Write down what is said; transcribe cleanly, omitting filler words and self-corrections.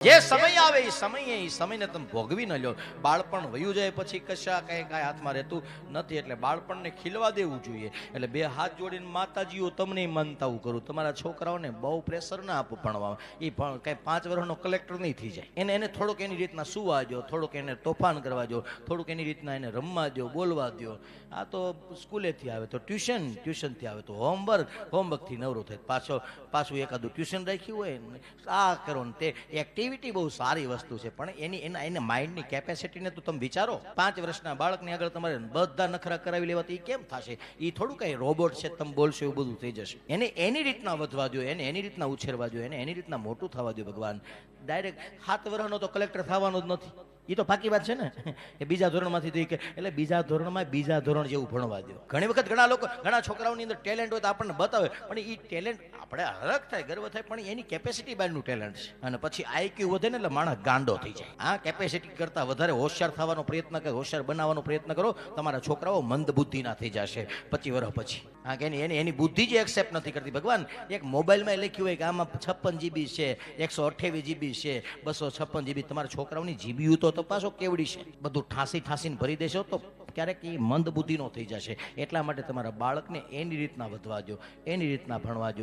જે સમય આવે એ સમયને તમે ભોગવી ન લો. બાળપણ વયું જાય પછી કશા કઈ હાથમાં રહેતું નથી, એટલે બાળપણને ખીલવા દેવું જોઈએ. એટલે બે હાથ જોડીને માતાજીઓ તમને માનતા હું કરું, તમારા છોકરાઓને બહુ પ્રેશર ના આપો ભણવામાં. એ કઈ 5 વર્ષનો કલેક્ટર નહીં થઈ જાય. એને થોડુંક એની રીતના સુવા દો, થોડુંક એને તોફાન કરવા દો, થોડુંક એની રીતના એને રમવા દો, બોલવા દો. આ તો સ્કૂલેથી આવે તો ટ્યુશનથી આવે તો હોમવર્કથી નવરો થાય, પાછું એકાદું ટ્યુશન રાખ્યું હોય, આ કરો ને તે એક્ટિવિટી બહુ સારી વસ્તુ છે, પણ એના માઇન્ડની કેપેસિટીને તો તમે વિચારો. 5 વર્ષના બાળકની આગળ તમારે બધા નખરા કરાવી લેવા તો એ કેમ થશે? એ થોડું કઈ રોબોટ છે, તમે બોલશો એવું બધું થઈ જશે. એને એની રીતના વધવા દો, એને એની રીતના ઉછેરવા દો, એને એની રીતના મોટું થવા દો. ભગવાન ડાયરેક્ટ 7 વર્ષનો તો કલેક્ટર થવાનો જ નથી. એ તો પાકી વાત છે ને, એ બીજા ધોરણમાંથી કે એટલે બીજા ધોરણમાં બીજા ધોરણ જેવું ભણવા દો. ઘણી વખત ઘણા છોકરાઓની અંદર ટેલેન્ટ હોય તો આપણને બતાવે, પણ એ ટેલેન્ટ આપણે હરખ થાય, ગર્વ થાય, પણ એની કેપેસિટી બહારનું ટેલેન્ટ છે. અને પછી આઈક્યુ વધે ને એટલે માણસ ગાંડો થઈ જાય. આ કેપેસિટી કરતાં વધારે હોશિયાર થવાનો પ્રયત્ન કરો, હોશિયાર બનાવવાનો પ્રયત્ન કરો, તમારા છોકરાઓ મંદ બુદ્ધિના થઈ જશે 25 વર્ષ પછી. હા કે એની બુદ્ધિ જ એક્સેપ્ટ નથી કરતી. ભગવાન એક મોબાઈલમાં લખ્યું હોય કે આમાં 56 GB છે, 128 GB છે, 256 GB. તમારા છોકરાઓની જીબીયુ તો તપાસો કેવડી છે. બધું ઠાસીને ભરી દેશો તો ક્યારેક એ મંદ બુદ્ધિનો થઈ જશે. એટલા માટે તમારા બાળકને એની રીતના વધવા દો, એની રીતના ભણવા દો.